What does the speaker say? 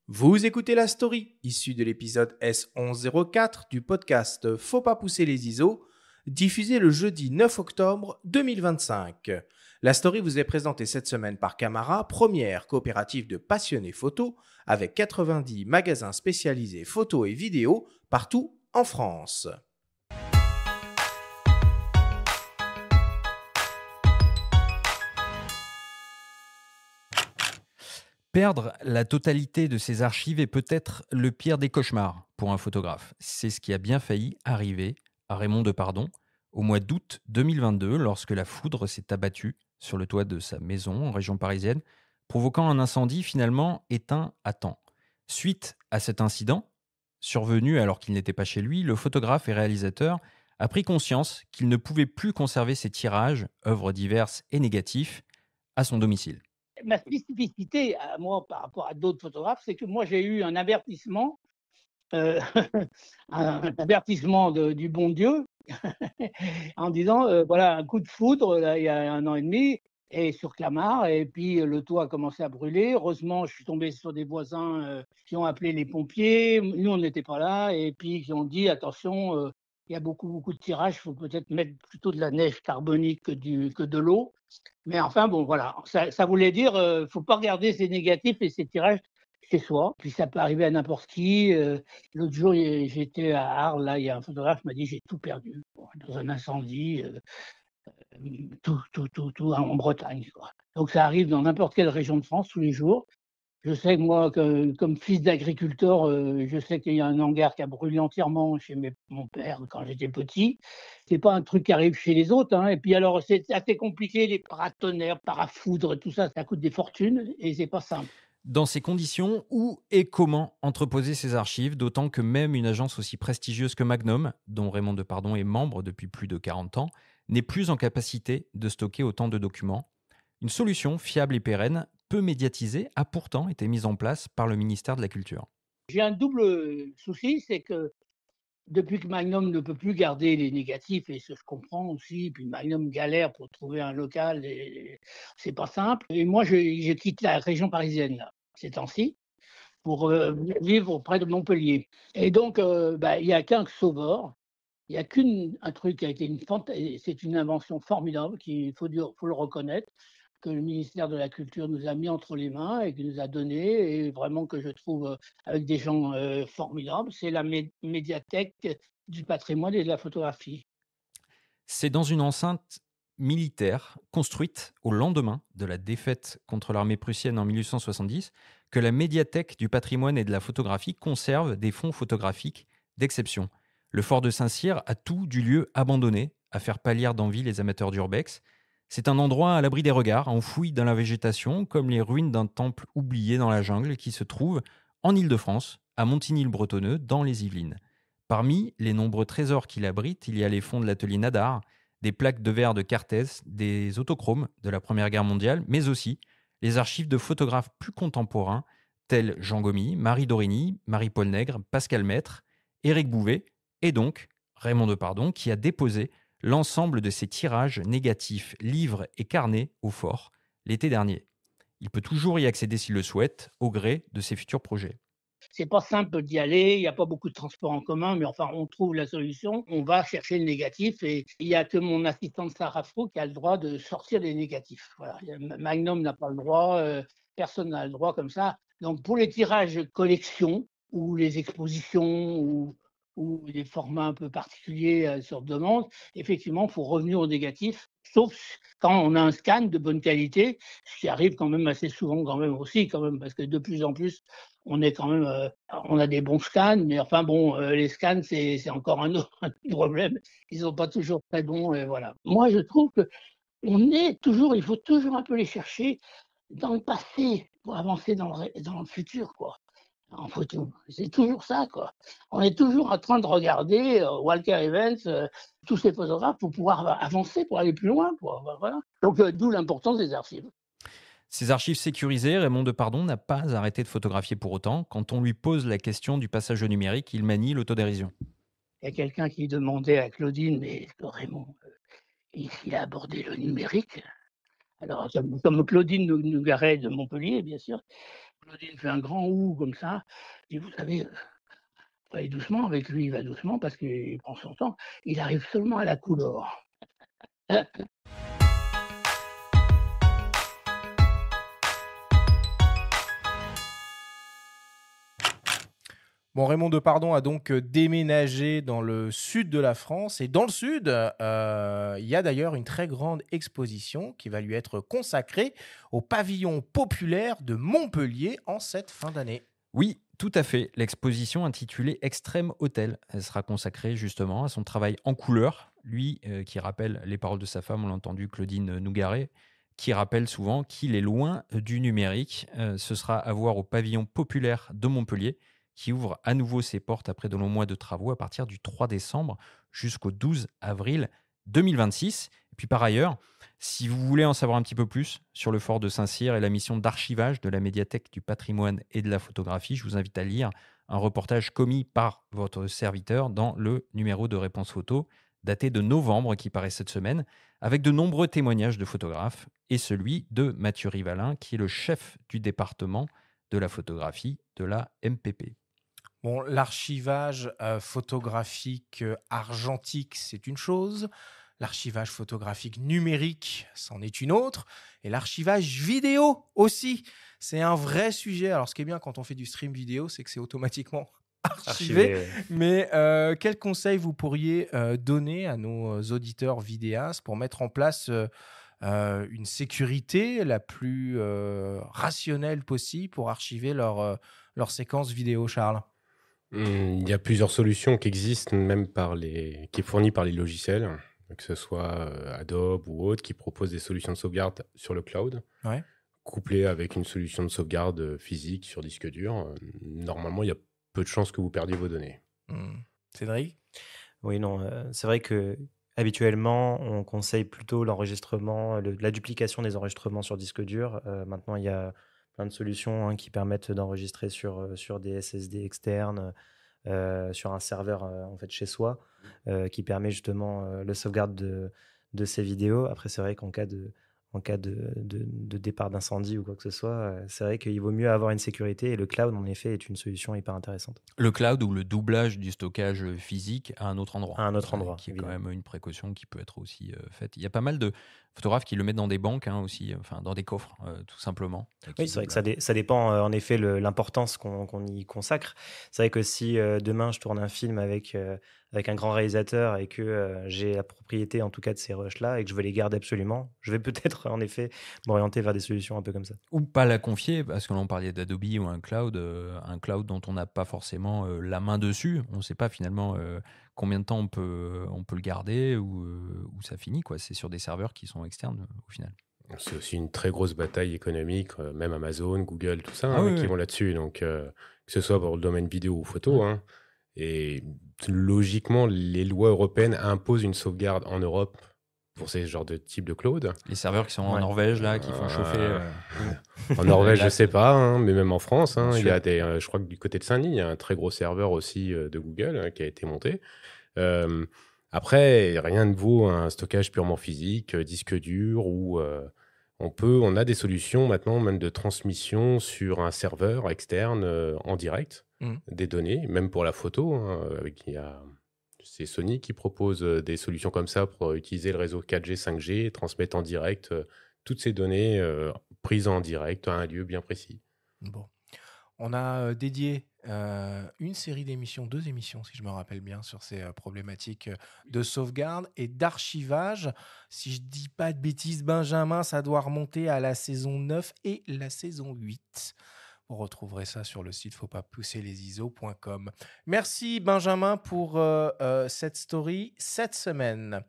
Vous écoutez La Story, issue de l'épisode S1104 du podcast Faut pas pousser les ISO, diffusé le jeudi 9 octobre 2025. La Story vous est présentée cette semaine par Camara, première coopérative de passionnés photo, avec 90 magasins spécialisés photo et vidéo partout en France. Perdre la totalité de ses archives est peut-être le pire des cauchemars pour un photographe. C'est ce qui a bien failli arriver à Raymond Depardon au mois d'août 2022 lorsque la foudre s'est abattue sur le toit de sa maison en région parisienne, provoquant un incendie finalement éteint à temps. Suite à cet incident, survenu alors qu'il n'était pas chez lui, le photographe et réalisateur a pris conscience qu'il ne pouvait plus conserver ses tirages, œuvres diverses et négatifs, à son domicile. Ma spécificité à moi par rapport à d'autres photographes, c'est que moi j'ai eu un avertissement, heu, un avertissement du bon Dieu en disant, voilà un coup de foudre là, il y a 1 an et demi et sur Clamart et puis le toit a commencé à brûler. Heureusement, je suis tombé sur des voisins, qui ont appelé les pompiers. Nous, on n'était pas là et puis qui ont dit: «Attention, il y a beaucoup de tirages, il faut peut-être mettre plutôt de la neige carbonique que de l'eau». Mais enfin bon, voilà, ça voulait dire, faut pas regarder ses négatifs et ses tirages chez soi. Puis ça peut arriver à n'importe qui. L'autre jour, j'étais à Arles, là, il y a un photographe qui m'a dit: «J'ai tout perdu, bon, dans un incendie, tout en Bretagne, quoi». Donc ça arrive dans n'importe quelle région de France tous les jours. Je sais que moi, comme fils d'agriculteur, je sais qu'il y a un hangar qui a brûlé entièrement chez mon père quand j'étais petit. C'est pas un truc qui arrive chez les autres, hein, et puis alors c'est assez compliqué, les paratonnerres, parafoudres, tout ça, ça coûte des fortunes et c'est pas simple. Dans ces conditions, où et comment entreposer ces archives, d'autant que même une agence aussi prestigieuse que Magnum, dont Raymond Depardon est membre depuis plus de 40 ans, n'est plus en capacité de stocker autant de documents. Une solution fiable et pérenne, peu médiatisée, a pourtant été mise en place par le ministère de la Culture. J'ai un double, souci, c'est que depuis que Magnum ne peut plus garder les négatifs et ce je comprends aussi, puis Magnum galère pour trouver un local et c'est pas simple et moi je quitte la région parisienne là, ces temps-ci. Pour, vivre près de Montpellier et donc bah, il y a qu'un sauveur, il y a un truc qui a été c'est une invention formidable qu'il faut le reconnaître, que le ministère de la Culture nous a mis entre les mains et qu'il nous a donné et vraiment que je trouve, avec des gens, formidables, c'est la médiathèque du patrimoine et de la photographie. C'est dans une enceinte militaire construite au lendemain de la défaite contre l'armée prussienne en 1870 que la médiathèque du patrimoine et de la photographie conserve des fonds photographiques d'exception. Le fort de Saint-Cyr a tout du lieu abandonné à faire pâlir d'envie les amateurs d'urbex. C'est un endroit à l'abri des regards, enfoui dans la végétation, comme les ruines d'un temple oublié dans la jungle qui se trouve en Île-de-France, à Montigny-le-Bretonneux, dans les Yvelines. Parmi les nombreux trésors qu'il abrite, il y a les fonds de l'atelier Nadar, des plaques de verre de Cartès, des autochromes de la Première Guerre mondiale, mais aussi les archives de photographes plus contemporains tels Jean Gomy, Marie Dorigny, Marie-Paul Nègre, Pascal Maître, Éric Bouvet et donc Raymond Depardon qui a déposé l'ensemble de ses tirages négatifs, livres et carnets au fort l'été dernier. Il peut toujours y accéder s'il le souhaite, au gré de ses futurs projets. C'est pas simple d'y aller, il y a pas beaucoup de transports en commun, mais enfin, on trouve la solution. On va chercher le négatif et il y a que mon assistante Sarah Fro qui a le droit de sortir les négatifs. Voilà, il y a Magnum n'a pas le droit, personne n'a le droit comme ça. Donc pour les tirages collection ou les expositions ou des formats un peu particuliers, sur demande, effectivement, il faut revenir au négatif, sauf quand on a un scan de bonne qualité, ce qui arrive quand même assez souvent quand même aussi quand même, parce que de plus en plus on est quand même, on a des bons scans, mais enfin bon, les scans, c'est encore un autre un autre problème. Ils sont pas toujours très bons et voilà. Moi, je trouve qu'on est toujours il faut toujours un peu les chercher dans le passé pour avancer dans le futur, quoi, en photo. C'est toujours ça, quoi. On est toujours en train de regarder, Walker Evans, tous ces photographes pour pouvoir avancer, pour aller plus loin, quoi, voilà. Donc d'où l'importance des archives. Ces archives sécurisées, Raymond Depardon n'a pas arrêté de photographier pour autant. Quand on lui pose la question du passage au numérique, il manie l'autodérision. Il y a quelqu'un qui demandait à Claudine: «Mais Raymond, il a abordé le numérique?» Alors comme Claudine nous garait de Montpellier, bien sûr, Claudine fait un grand ou comme ça. Et vous savez, faut aller doucement avec lui, il va doucement parce qu'il prend son temps. Il arrive seulement à la couleur. Bon, Raymond Depardon a donc déménagé dans le sud de la France. Et dans le sud, il y a d'ailleurs une très grande exposition qui va lui être consacrée au pavillon populaire de Montpellier en cette fin d'année. Oui, tout à fait. L'exposition intitulée Extrême Hôtel, elle sera consacrée justement à son travail en couleur. Lui, qui rappelle les paroles de sa femme, on l'a entendu, Claudine Nougaret, qui rappelle souvent qu'il est loin du numérique. Ce sera à voir au pavillon populaire de Montpellier, qui ouvre à nouveau ses portes après de longs mois de travaux à partir du 3 décembre jusqu'au 12 avril 2026. Et puis par ailleurs, si vous voulez en savoir un petit peu plus sur le fort de Saint-Cyr et la mission d'archivage de la médiathèque du patrimoine et de la photographie, je vous invite à lire un reportage commis par votre serviteur dans le numéro de Réponse Photo daté de novembre qui paraît cette semaine, avec de nombreux témoignages de photographes et celui de Mathieu Rivalin, qui est le chef du département de la photographie de la MPP. Bon, l'archivage photographique argentique, c'est une chose. L'archivage photographique numérique, c'en est une autre. Et l'archivage vidéo aussi, c'est un vrai sujet. Alors, ce qui est bien quand on fait du stream vidéo, c'est que c'est automatiquement archivé. Mais quels conseils vous pourriez donner à nos auditeurs vidéastes pour mettre en place une sécurité la plus rationnelle possible pour archiver leur séquence vidéo, Charles? Il y a plusieurs solutions qui existent, même qui est fournies par les logiciels, que ce soit Adobe ou autres, qui proposent des solutions de sauvegarde sur le cloud, Ouais. couplées avec une solution de sauvegarde physique sur disque dur. Normalement, il y a peu de chances que vous perdiez vos données. Cédric? Oui, non, c'est vrai que habituellement, on conseille plutôt l'enregistrement, la duplication des enregistrements sur disque dur. Maintenant, il y a plein de solutions qui permettent d'enregistrer sur des SSD externes, sur un serveur en fait chez soi, qui permet justement le sauvegarde de ces vidéos. Après, c'est vrai qu'en cas de départ d'incendie ou quoi que ce soit, c'est vrai qu'il vaut mieux avoir une sécurité et le cloud, en effet, est une solution hyper intéressante. Le cloud ou le doublage du stockage physique à un autre endroit. À un autre endroit, Qui est évidemment. quand même une précaution qui peut être aussi faite. Il y a pas mal de photographes qui le mettent dans des banques aussi, enfin dans des coffres, tout simplement. Oui, c'est vrai que ça dépend en effet l'importance qu'on y consacre. C'est vrai que si demain je tourne un film avec un grand réalisateur et que j'ai la propriété en tout cas de ces rushs-là et que je veux les garder absolument, je vais peut-être en effet m'orienter vers des solutions un peu comme ça. Ou pas la confier, parce que l'on parlait d'Adobe ou un cloud dont on n'a pas forcément la main dessus. On ne sait pas finalement combien de temps on peut le garder ou ça finit, quoi. C'est sur des serveurs qui sont externes au final. C'est aussi une très grosse bataille économique, même Amazon, Google, tout ça, Ah oui, qui oui. vont là-dessus. Donc, que ce soit pour le domaine vidéo ou photo. Et logiquement, les lois européennes imposent une sauvegarde en Europe pour ces genres de type de cloud. Les serveurs qui sont en Ouais. Norvège, là, qui font chauffer. En Norvège, je Là, sais pas, mais même en France, En il y a Suède. je crois que du côté de Saint-Denis, il y a un très gros serveur aussi de Google qui a été monté. Après, rien ne vaut un stockage purement physique, disque dur, où on a des solutions maintenant même de transmission sur un serveur externe en direct des données, même pour la photo. C'est Sony qui propose des solutions comme ça pour utiliser le réseau 4G, 5G et transmettre en direct toutes ces données prises en direct à un lieu bien précis. Bon. On a dédié une série d'émissions, 2 émissions si je me rappelle bien, sur ces problématiques de sauvegarde et d'archivage. Si je dis pas de bêtises, Benjamin, ça doit remonter à la saison 9 et la saison 8. Vous retrouverez ça sur le site fautpaspousserlesiso.com. Merci Benjamin pour cette story cette semaine.